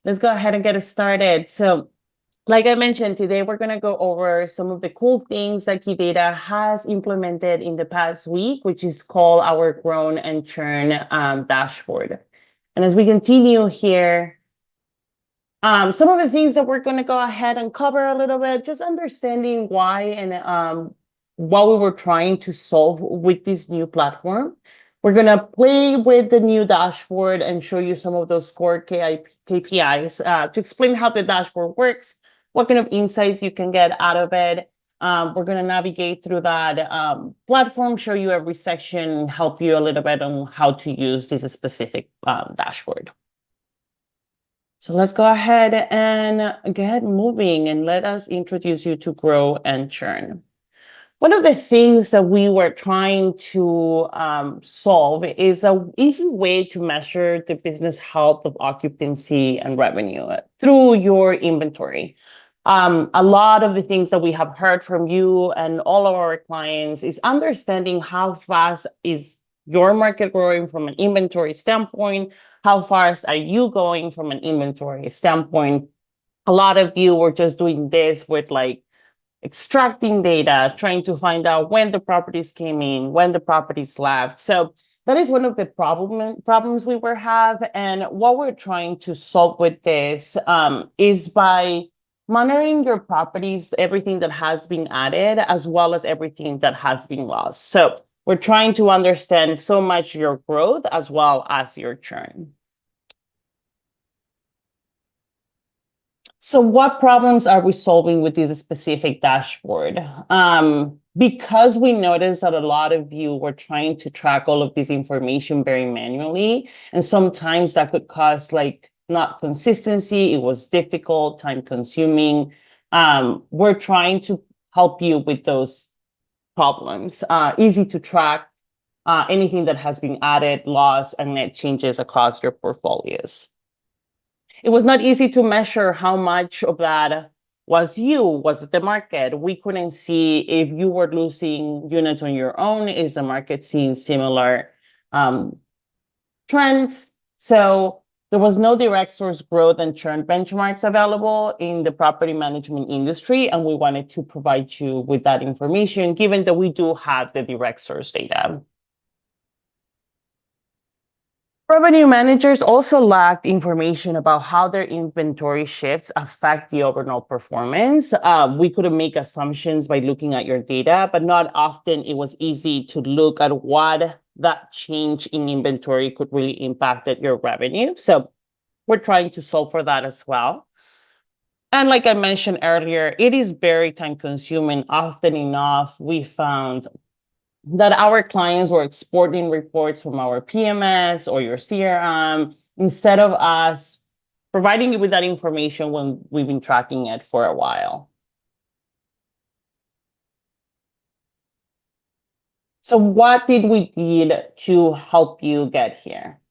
Let's go ahead and get it started. So, like I mentioned, today we're going to go over some of the cool things that Key Data has implemented in the past week, which is called our Grown and Churn dashboard. And as we continue here, some of the things that we're going to go ahead and cover a little bit, just understanding why and what we were trying to solve with this new platform. We're going to play with the new dashboard and show you some of those core KPIs to explain how the dashboard works, what kind of insights you can get out of it. We're going to navigate through that platform, show you every section, help you a little bit on how to use this specific dashboard. So let's go ahead and get moving and let us introduce you to Grow and Churn. One of the things that we were trying to solve is an easy way to measure the business health of occupancy and revenue through your inventory. A lot of the things that we have heard from you and all of our clients is understanding how fast is your market growing from an inventory standpoint. How fast are you going from an inventory standpoint? A lot of you were just doing this with like extracting data, trying to find out when the properties came in, when the properties left. So that is one of the problems we were have. And what we're trying to solve with this is by monitoring your properties, everything that has been added, as well as everything that has been lost. So we're trying to understand so much your growth as well as your churn. So what problems are we solving with this specific dashboard? Because we noticed that a lot of you were trying to track all of this information very manually, and sometimes that could cause like not consistency. It was difficult, time consuming. We're trying to help you with those problems. Easy to track anything that has been added, lost, and net changes across your portfolios. It was not easy to measure how much of that was it the market? We couldn't see if you were losing units on your own. Is the market seeing similar trends? So there was no direct source growth and churn benchmarks available in the property management industry, and we wanted to provide you with that information, given that we do have the direct source data. Revenue managers also lacked information about how their inventory shifts affect the overall performance. We couldn't make assumptions by looking at your data, but not often it was easy to look at what that change in inventory could really impact your revenue. So we're trying to solve for that as well. And like I mentioned earlier, it is very time consuming. Often enough, we found that our clients were exporting reports from our PMS or your CRM instead of us providing you with that information when we've been tracking it for a while. So what did we need to help you get here?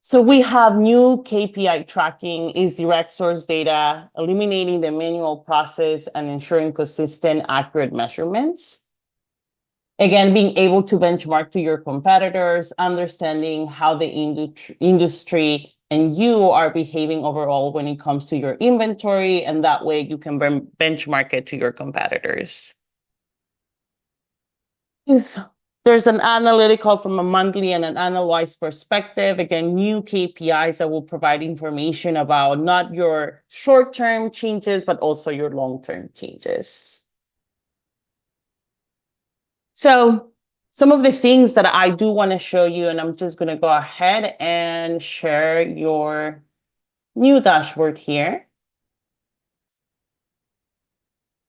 So we have new KPI tracking, is direct source data, eliminating the manual process and ensuring consistent, accurate measurements. Again, being able to benchmark to your competitors, understanding how the industry and you are behaving overall when it comes to your inventory, and that way you can benchmark it to your competitors. There's an analytical from a monthly and an annualized perspective. Again, new KPIs that will provide information about not your short-term changes, but also your long-term changes. So some of the things that I do want to show you, and I'm just going to go ahead and share your new dashboard here.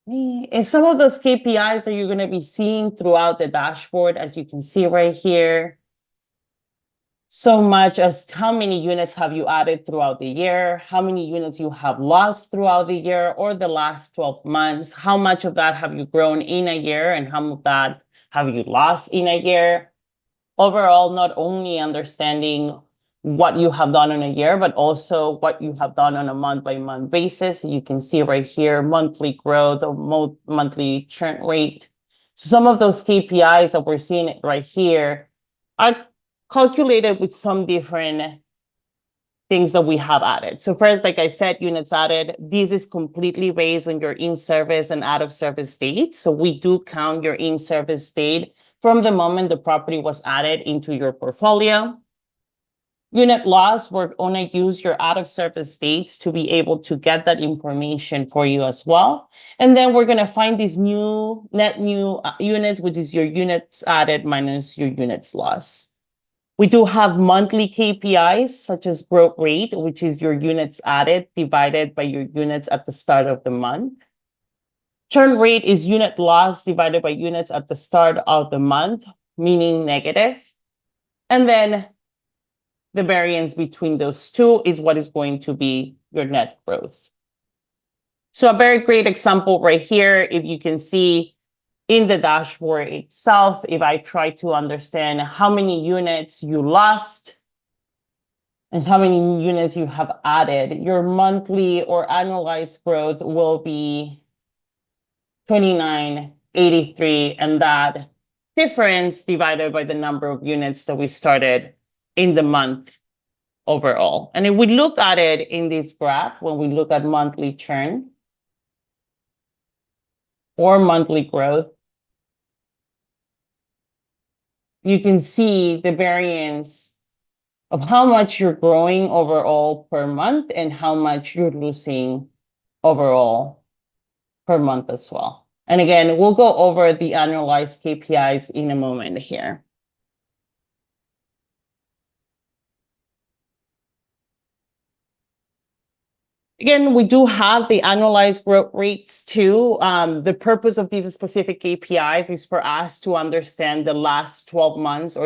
And some of those KPIs that you're going to be seeing throughout the dashboard, as you can see right here. So much as how many units have you added throughout the year, how many units you have lost throughout the year or the last 12 months, how much of that have you grown in a year and how much of that have you lost in a year? Overall, not only understanding what you have done in a year, but also what you have done on a month-by-month basis. You can see right here, monthly growth or monthly churn rate. So some of those KPIs that we're seeing right here are calculated with some different things that we have added. So first, like I said, units added, this is completely based on your in-service and out-of-service dates. So we do count your in-service date from the moment the property was added into your portfolio. Unit loss, we're going to use your out-of-service dates to be able to get that information for you as well. And then we're going to find these net new units, which is your units added minus your units lost. We do have monthly KPIs such as growth rate, which is your units added divided by your units at the start of the month. Churn rate is unit loss divided by units at the start of the month, meaning negative. And then the variance between those two is what is going to be your net growth. So a very great example right here, if you can see in the dashboard itself, if I try to understand how many units you lost and how many units you have added, your monthly or annualized growth will be 2983, and that difference divided by the number of units that we started in the month overall. And if we look at it in this graph, when we look at monthly churn or monthly growth, you can see the variance of how much you're growing overall per month and how much you're losing overall per month as well. And again, we'll go over the annualized KPIs in a moment here. Again, we do have the annualized growth rates too. The purpose of these specific KPIs is for us to understand the last 12 months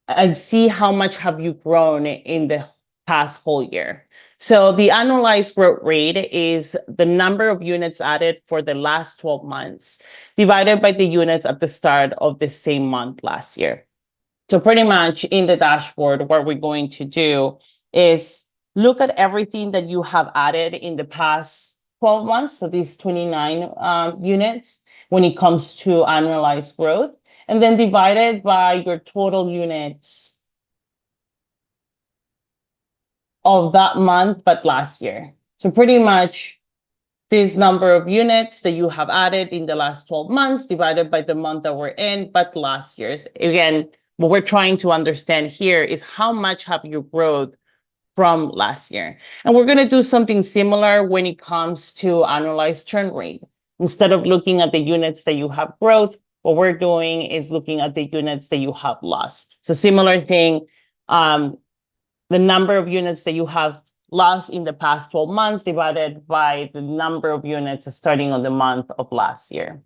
and see how much have you grown in the past whole year. So the annualized growth rate is the number of units added for the last 12 months divided by the units at the start of the same month last year. So pretty much in the dashboard, what we're going to do is look at everything that you have added in the past 12 months. So these 29 units when it comes to annualized growth, and then divided by your total units of that month, but last year. So pretty much this number of units that you have added in the last 12 months divided by the month that we're in, but last year's. Again, what we're trying to understand here is how much have you grown from last year. And we're going to do something similar when it comes to annualized churn rate. Instead of looking at the units that you have growth, what we're doing is looking at the units that you have lost. So similar thing, the number of units that you have lost in the past 12 months divided by the number of units starting on the month of last year.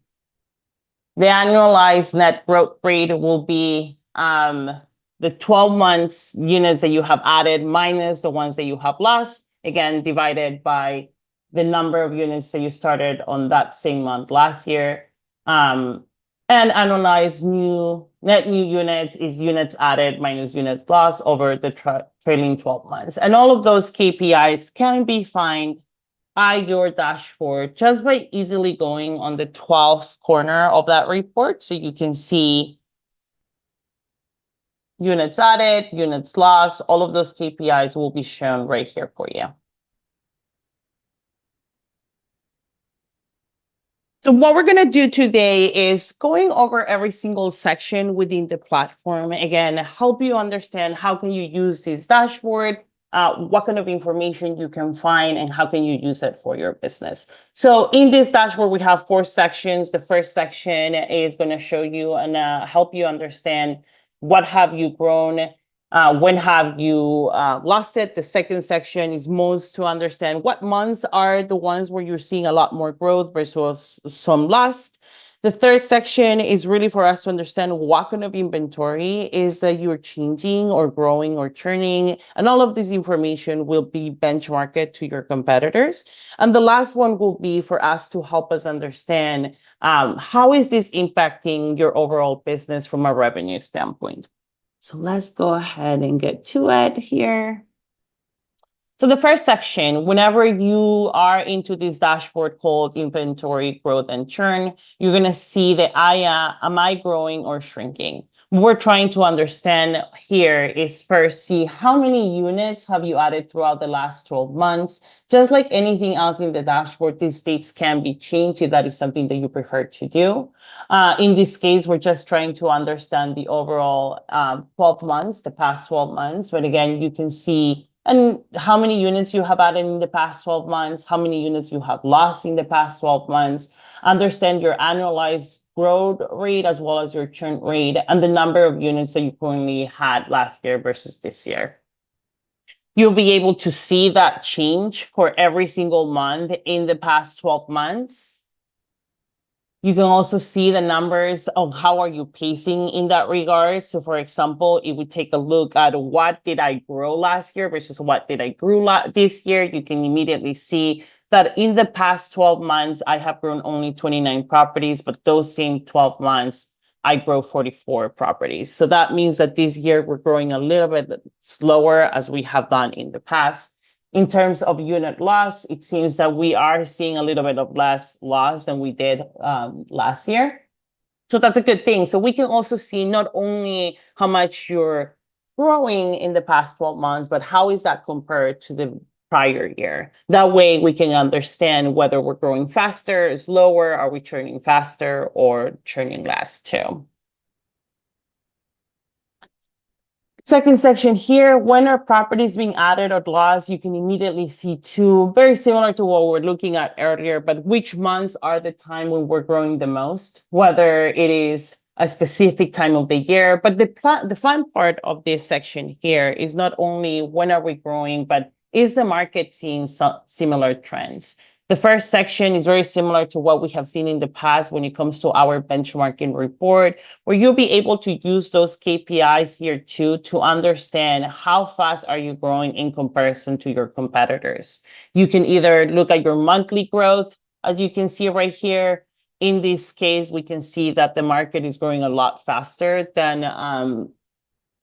The annualized net growth rate will be the 12 months units that you have added minus the ones that you have lost, again, divided by the number of units that you started on that same month last year. And annualized net new units is units added minus units lost over the trailing 12 months. And all of those KPIs can be found at your dashboard just by easily going on the 12th corner of that report. So you can see units added, units lost, all of those KPIs will be shown right here for you. So what we're going to do today is going over every single section within the platform. Again, help you understand how can you use this dashboard, what kind of information you can find, and how can you use it for your business. So in this dashboard, we have 4 sections. The first section is going to show you and help you understand what have you grown, when have you lost it. The second section is most to understand what months are the ones where you're seeing a lot more growth versus some lost. The third section is really for us to understand what kind of inventory is that you're changing or growing or churning. And all of this information will be benchmarked to your competitors. And the last one will be for us to help us understand how is this impacting your overall business from a revenue standpoint. So let's go ahead and get to it here. So the first section, whenever you are into this dashboard called inventory growth and churn, you're going to see the am I growing or shrinking? we're trying to understand here is first see how many units have you added throughout the last 12 months. Just like anything else in the dashboard, these dates can be changed if that is something that you prefer to do. In this case, we're just trying to understand the overall 12 months, the past 12 months. But again, you can see and how many units you have added in the past 12 months, how many units you have lost in the past 12 months, understand your annualized growth rate as well as your churn rate and the number of units that you currently had last year versus this year. You'll be able to see that change for every single month in the past 12 months. You can also see the numbers of how are you pacing in that regard. So for example, if we take a look at what did I grow last year versus what did I grow this year, you can immediately see that in the past 12 months, I have grown only 29 properties, but those same 12 months, I grow 44 properties. So that means that this year we're growing a little bit slower as we have done in the past. In terms of unit loss, it seems that we are seeing a little bit of less loss than we did last year. So that's a good thing. So we can also see not only how much you're growing in the past 12 months, but how is that compared to the prior year? That way we can understand whether we're growing faster, slower, are we churning faster or churning less too. Second section here, when are properties being added or lost, you can immediately see two, very similar to what we're looking at earlier, but which months are the time when we're growing the most, whether it is a specific time of the year. But the fun part of this section here is not only when are we growing, but is the market seeing similar trends? The first section is very similar to what we have seen in the past when it comes to our benchmarking report, where you'll be able to use those KPIs here too to understand how fast are you growing in comparison to your competitors. You can either look at your monthly growth, as you can see right here. In this case, we can see that the market is growing a lot faster than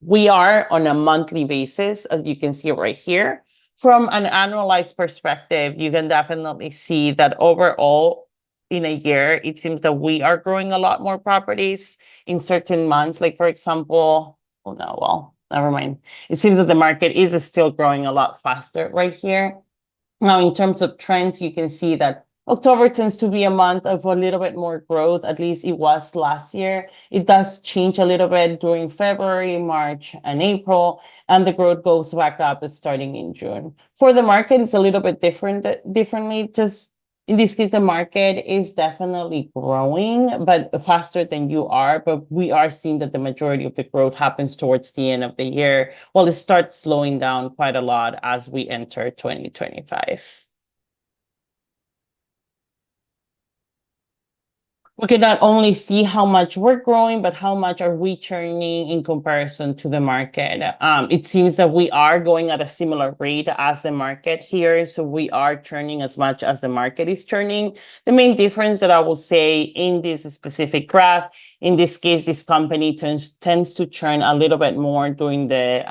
we are on a monthly basis, as you can see right here. From an annualized perspective, you can definitely see that overall in a year, it seems that we are growing a lot more properties in certain months. Like for example, oh no, well, never mind. It seems that the market is still growing a lot faster right here. Now, in terms of trends, you can see that October tends to be a month of a little bit more growth, at least it was last year. It does change a little bit during February, March, and April, and the growth goes back up starting in June. For the market, it's a little bit differently. Just in this case, the market is definitely growing, but faster than you are. But we are seeing that the majority of the growth happens towards the end of the year, while it starts slowing down quite a lot as we enter 2025. We can not only see how much we're growing, but how much are we churning in comparison to the market. It seems that we are going at a similar rate as the market here. So we are churning as much as the market is churning. The main difference that I will say in this specific graph, in this case, this company tends to churn a little bit more during the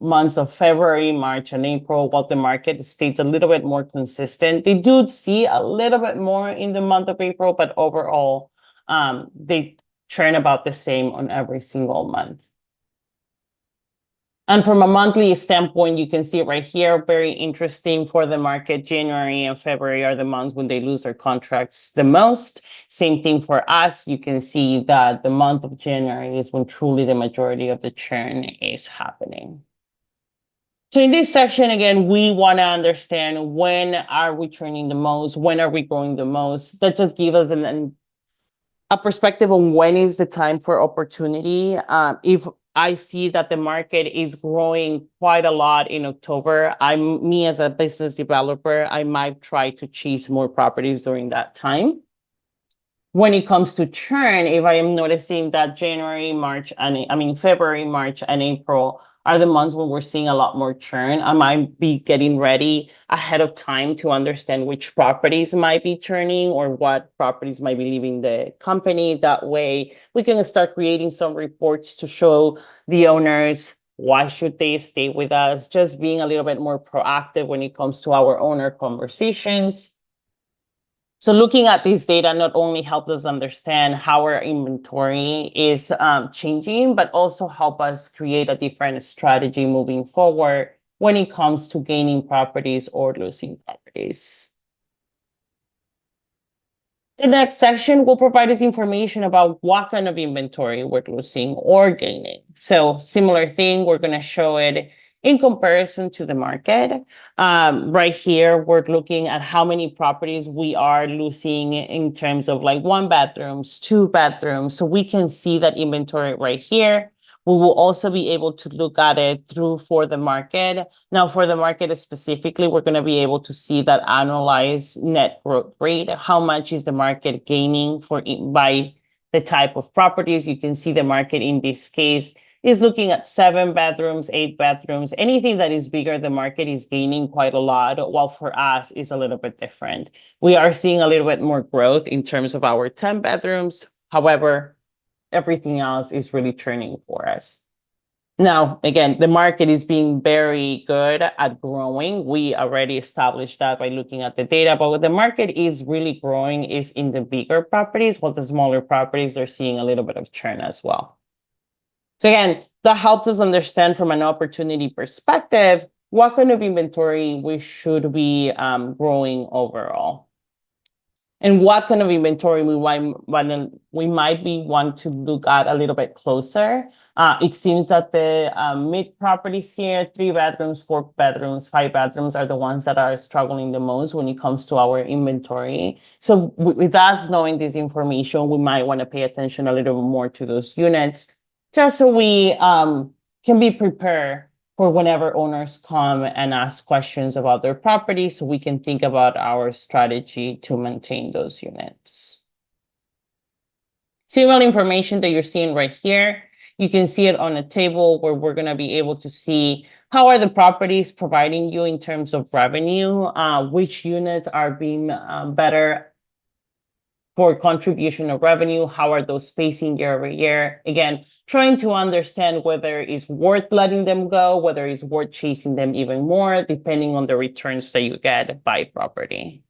months of February, March, and April, while the market stays a little bit more consistent. They do see a little bit more in the month of April, but overall, they churn about the same on every single month. And from a monthly standpoint, you can see right here, very interesting for the market. January and February are the months when they lose their contracts the most. Same thing for us. You can see that the month of January is when truly the majority of the churn is happening. So in this section, again, we want to understand when are we churning the most, when are we growing the most. That just gives us a perspective on when is the time for opportunity. If I see that the market is growing quite a lot in October, me as a business developer, I might try to chase more properties during that time. When it comes to churn, if I am noticing that February, March, and April are the months when we're seeing a lot more churn, I might be getting ready ahead of time to understand which properties might be churning or what properties might be leaving the company. That way, we can start creating some reports to show the owners why should they stay with us, just being a little bit more proactive when it comes to our owner conversations. So looking at this data not only helps us understand how our inventory is changing, but also help us create a different strategy moving forward when it comes to gaining properties or losing properties. The next section will provide us information about what kind of inventory we're losing or gaining. So similar thing, we're going to show it in comparison to the market. Right here, we're looking at how many properties we are losing in terms of like 1 bedrooms, 2 bedrooms. So we can see that inventory right here. We will also be able to look at it through for the market. Now, for the market specifically, we're going to be able to see that annualized net growth rate. How much is the market gaining by the type of properties? You can see the market in this case is looking at 7 bedrooms, 8 bedrooms. Anything that is bigger, the market is gaining quite a lot, while for us is a little bit different. We are seeing a little bit more growth in terms of our 10 bedrooms. However, everything else is really churning for us. Now, again, the market is being very good at growing. We already established that by looking at the data, but what the market is really growing is in the bigger properties, while the smaller properties are seeing a little bit of churn as well. So again, that helps us understand from an opportunity perspective, what kind of inventory we should be growing overall. And what kind of inventory we might be want to look at a little bit closer. It seems that the mid properties here, 3 bedrooms, 4 bedrooms, 5 bedrooms are the ones that are struggling the most when it comes to our inventory. So with us knowing this information, we might want to pay attention a little bit more to those units, just so we can be prepared for whenever owners come and ask questions about their property, so we can think about our strategy to maintain those units. Similar information that you're seeing right here, you can see it on a table where we're going to be able to see how are the properties providing you in terms of revenue, which units are being better for contribution of revenue, how are those pacing year over year. Again, trying to understand whether it's worth letting them go, whether it's worth chasing them even more, depending on the returns that you get by property.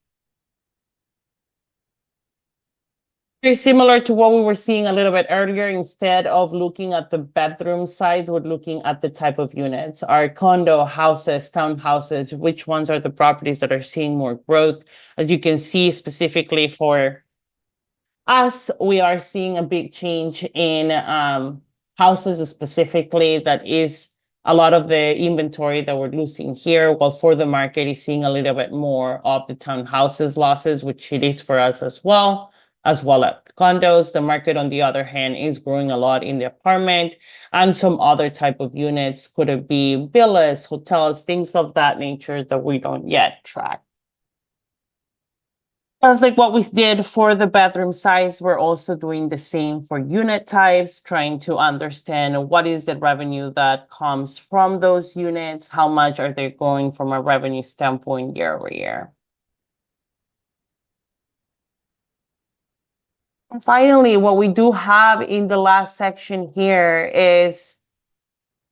Very similar to what we were seeing a little bit earlier. Instead of looking at the bedroom size, we're looking at the type of units. Our condo, houses, townhouses, which ones are the properties that are seeing more growth? As you can see, specifically for us, we are seeing a big change in houses specifically. That is a lot of the inventory that we're losing here, while for the market is seeing a little bit more of the townhouses losses, which it is for us as well as condos. The market, on the other hand, is growing a lot in the apartment and some other type of units. Could it be villas, hotels, things of that nature that we don't yet track. Just like what we did for the bedroom size, we're also doing the same for unit types, trying to understand what is the revenue that comes from those units, how much are they going from a revenue standpoint year over year. And finally, what we do have in the last section here is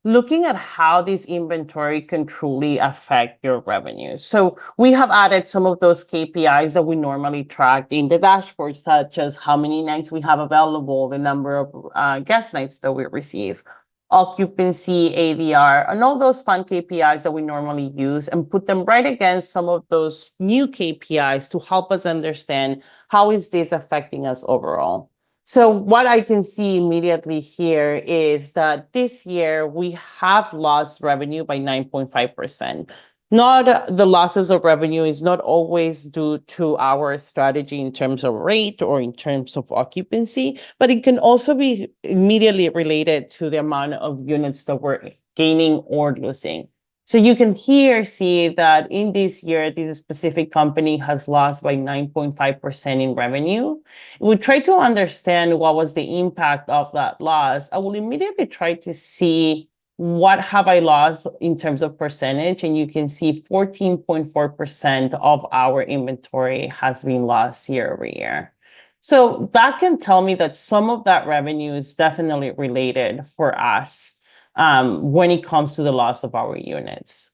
looking at how this inventory can truly affect your revenue. So we have added some of those KPIs that we normally track in the dashboard, such as how many nights we have available, the number of guest nights that we receive, occupancy, ADR, and all those fun KPIs that we normally use, and put them right against some of those new KPIs to help us understand how is this affecting us overall. So what I can see immediately here is that this year we have lost revenue by 9.5%. Not the losses of revenue is not always due to our strategy in terms of rate or in terms of occupancy, but it can also be immediately related to the amount of units that we're gaining or losing. So you can here see that in this year, this specific company has lost by 9.5% in revenue. We try to understand what was the impact of that loss. I will immediately try to see what have I lost in terms of percentage, and you can see 14.4% of our inventory has been lost year over year. So that can tell me that some of that revenue is definitely related for us when it comes to the loss of our units.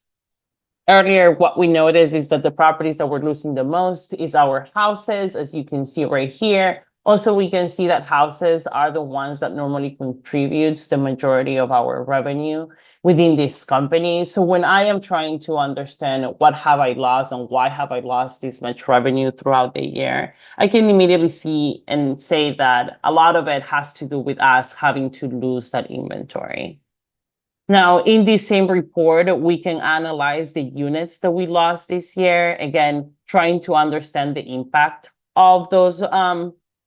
earlier, what we noticed is that the properties that we're losing the most is our houses, as you can see right here. Also, we can see that houses are the ones that normally contributes the majority of our revenue within this company. So when I am trying to understand what have I lost and why have I lost this much revenue throughout the year, I can immediately see and say that a lot of it has to do with us having to lose that inventory. Now, in this same report, we can analyze the units that we lost this year. Again, trying to understand the impact of those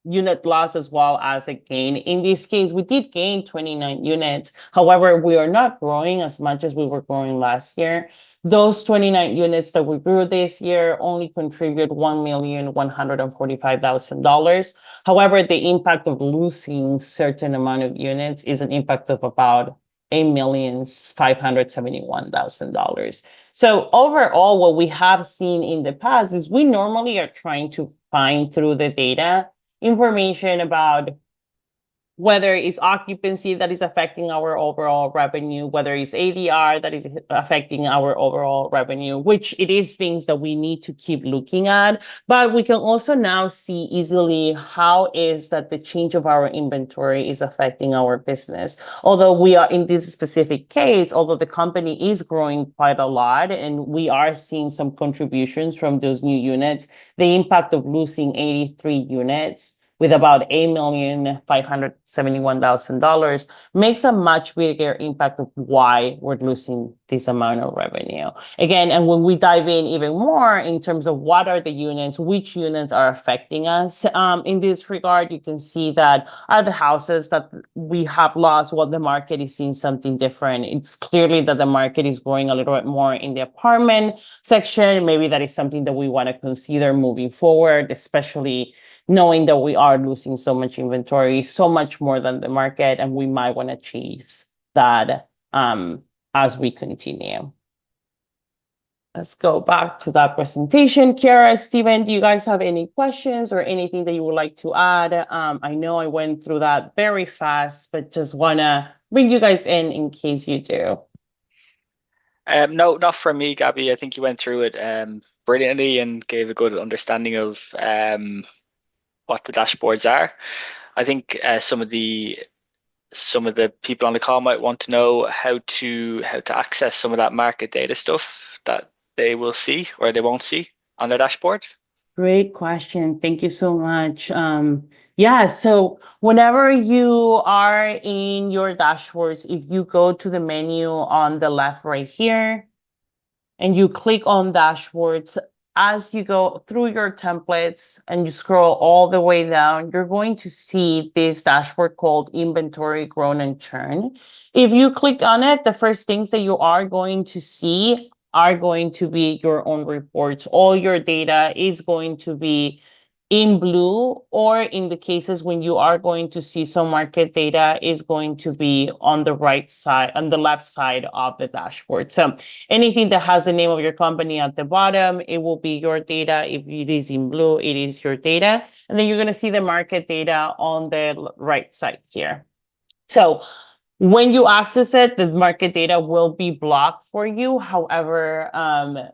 unit loss as well as a gain. In this case, we did gain 29 units. However, we are not growing as much as we were growing last year. Those 29 units that we grew this year only contribute $1,145,000. However, the impact of losing certain amount of units is an impact of about $8,571,000. So overall, what we have seen in the past is we normally are trying to find through the data information about whether it's occupancy that is affecting our overall revenue, whether it's ADR that is affecting our overall revenue, which it is things that we need to keep looking at. But we can also now see easily how is that the change of our inventory is affecting our business. Although we are in this specific case, although the company is growing quite a lot and we are seeing some contributions from those new units, the impact of losing 83 units with about $8,571,000 makes a much bigger impact of why we're losing this amount of revenue. Again, and when we dive in even more in terms of what are the units, which units are affecting us in this regard, you can see that are the houses that we have lost, well, the market is seeing something different. It's clearly that the market is growing a little bit more in the apartment section. Maybe that is something that we want to consider moving forward, especially knowing that we are losing so much inventory, so much more than the market, and we might want to chase that as we continue. Let's go back to that presentation. Kiara, Steven, do you guys have any questions or anything that you would like to add? I know I went through that very fast, but just want to bring you guys in case you do. No, not from me, Gabby. I think you went through it brilliantly and gave a good understanding of what the dashboards are. I think some of the people on the call might want to know how to access some of that market data stuff that they will see or they won't see on their dashboard. Great question. Thank you so much. Yeah, so whenever you are in your dashboards, if you go to the menu on the left right here, and you click on dashboards, as you go through your templates and you scroll all the way down, you're going to see this dashboard called Inventory, Grown, and Churn. If you click on it, the first things that you are going to see are going to be your own reports. All your data is going to be in blue, or in the cases when you are going to see some market data is going to be on the right side, on the left side of the dashboard. So anything that has the name of your company at the bottom, it will be your data. If it is in blue, it is your data. And then you're going to see the market data on the right side here. So when you access it, the market data will be blocked for you. However,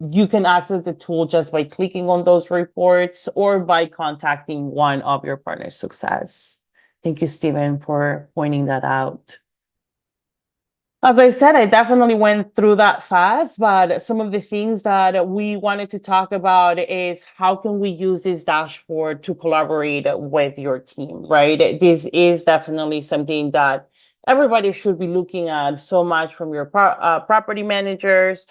you can access the tool just by clicking on those reports or by contacting one of your partner success. Thank you, Steven, for pointing that out. As I said, I definitely went through that fast, but some of the things that we wanted to talk about is how can we use this dashboard to collaborate with your team, right? This is definitely something that everybody should be looking at so much from your property managers.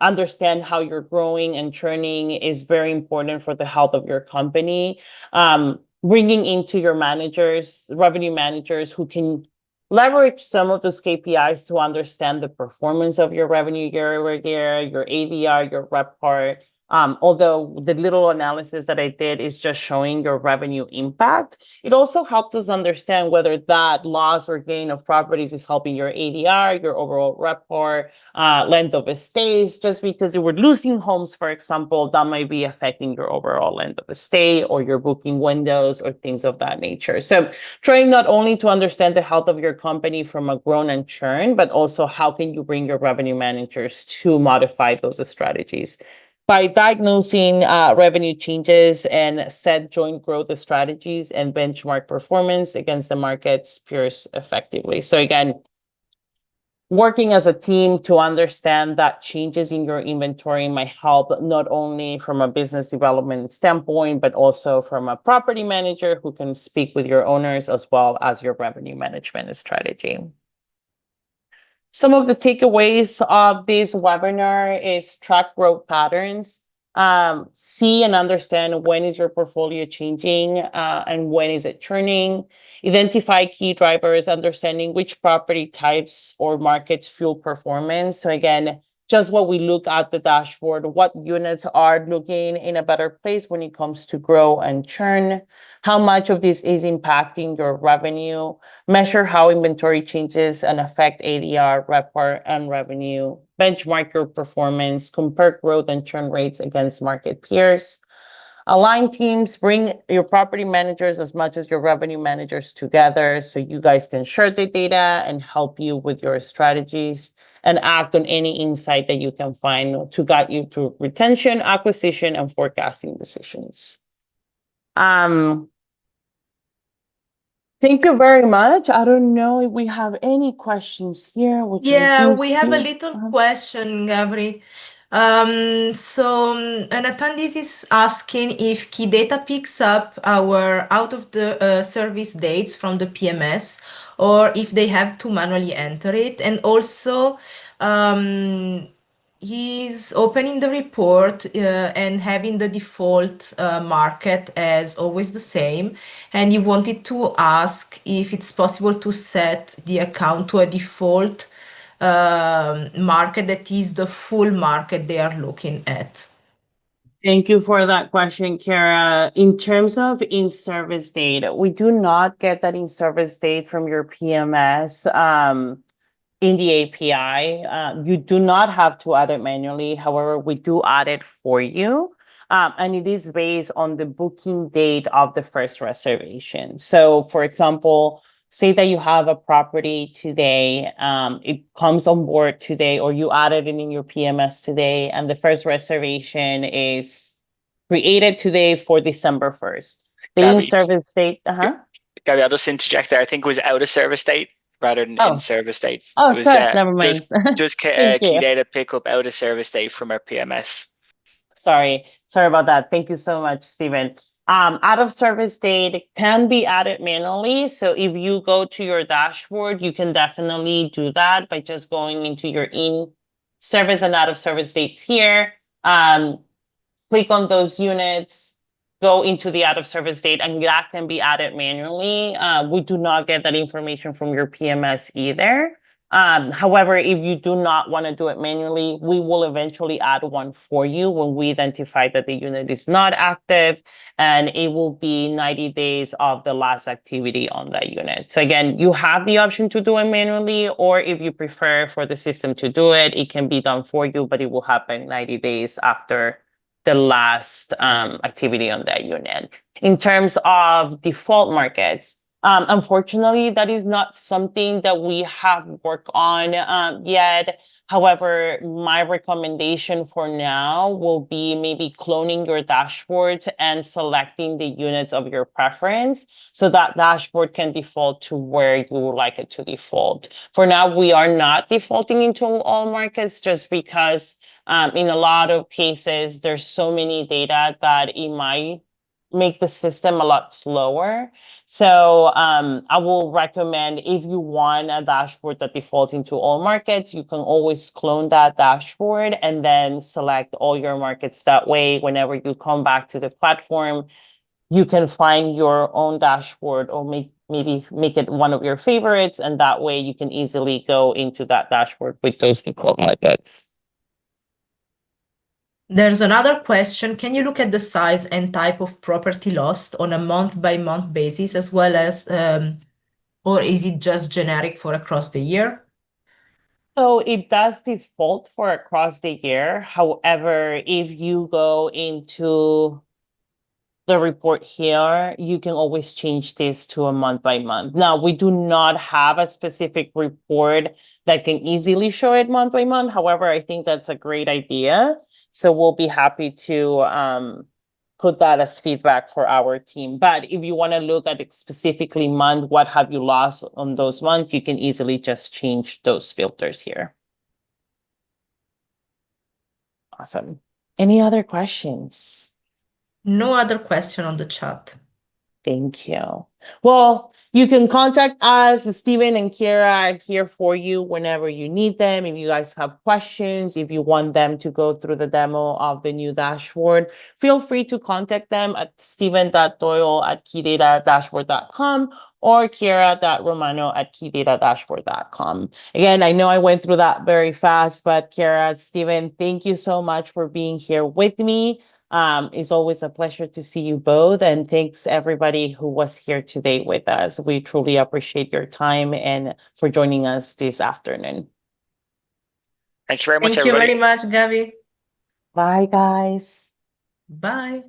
Understand how you're growing and churning is very important for the health of your company. Bringing into your managers, revenue managers who can leverage some of those KPIs to understand the performance of your revenue year over year, your ADR, your RevPAR, Although the little analysis that I did is just showing your revenue impact, it also helps us understand whether that loss or gain of properties is helping your ADR, your overall rapport, length of stays. Just because you were losing homes, for example, that might be affecting your overall length of stay or your booking windows or things of that nature. So trying not only to understand the health of your company from a grown and churn, but also how can you bring your revenue managers to modify those strategies. By diagnosing revenue changes and set joint growth strategies and benchmark performance against the market's peers effectively. So again, working as a team to understand that changes in your inventory might help not only from a business development standpoint, but also from a property manager who can speak with your owners as well as your revenue management strategy. Some of the takeaways of this webinar is track growth patterns, see and understand when is your portfolio changing and when is it churning, identify key drivers, understanding which property types or markets fuel performance. So again, just what we look at the dashboard, what units are looking in a better place when it comes to grow and churn, how much of this is impacting your revenue, measure how inventory changes and affect ADR, RevPAR, and revenue, benchmark your performance, compare growth and churn rates against market peers, align teams, bring your property managers as much as your revenue managers together so you guys can share the data and help you with your strategies, and act on any insight that you can find to guide you through retention, acquisition, and forecasting decisions. Thank you very much. I don't know if we have any questions here, which I Yeah, do we have a see. little question, Gabri. An attendee is asking if key data picks up our out of the service dates from the PMS or if they have to manually enter it. And also, he's opening the report and having the default market as always the same. And he wanted to ask if it's possible to set the account to a default market that is the full market they are looking at. Thank you for that question, Kara. In terms of in-service date, we do not get that in-service date from your PMS. In the API. You do not have to add it manually. However, we do add it for you. And it is based on the booking date of the first reservation. So for example, say that you have a property today, it comes on board today, or you added it in your PMS today, and the first reservation is created today for December 1st. The Gabby, in-service date, Gabby, I'll just interject there. I think it was out of service date rather than in Oh, service date. oh, It was sorry, never mind. just Thank key you. data pick up out of service date from our PMS. Sorry about that. Thank you so much, Stephen. Out of service date can be added manually. So if you go to your dashboard, you can definitely do that by just going into your in service and out of service dates here. Click on those units, go into the out of service date, and that can be added manually. We do not get that information from your PMS either. However, if you do not want to do it manually, we will eventually add one for you when we identify that the unit is not active, and it will be 90 days of the last activity on that unit. So again, you have the option to do it manually, or if you prefer for the system to do it, it can be done for you, but it will happen 90 days after the last activity on that unit. In terms of default markets, unfortunately, that is not something that we have worked on yet. However, my recommendation for now will be maybe cloning your dashboard and selecting the units of your preference so that dashboard can default to where you would like it to default. For now, we are not defaulting into all markets just because in a lot of cases, there's so many data that it might make the system a lot slower. So I will recommend if you want a dashboard that defaults into all markets, you can always clone that dashboard and then select all your markets. That way, whenever you come back to the platform, you can find your own dashboard or maybe make it one of your favorites. And that way you can easily go into that dashboard with those default markets. There's another question. Can you look at the size and type of property lost on a month-by-month basis as well as, or is it just generic for across the year? So it does default for across the year. However, if you go into the report here, you can always change this to a month by month. Now, we do not have a specific report that can easily show it month by month. However, I think that's a great idea. So we'll be happy to put that as feedback for our team. But if you want to look at it specifically month, what have you lost on those months, you can easily just change those filters here. Awesome. Any other questions? No other question on the chat. Thank you. Well, you can contact us. Steven and Kira are here for you whenever you need them. If you guys have questions, if you want them to go through the demo of the new dashboard, feel free to contact them at steven.doyle@keydata-dashboard.com or kira.romano@keydata-dashboard.com. Again, I know I went through that very fast, but Kira, Steven, thank you so much for being here with me. It's always a pleasure to see you both, and thanks everybody who was here today with us. We truly appreciate your time and for joining us this afternoon. Thank you very much, Thank you everybody. very much, Gabby. Bye, guys. Bye.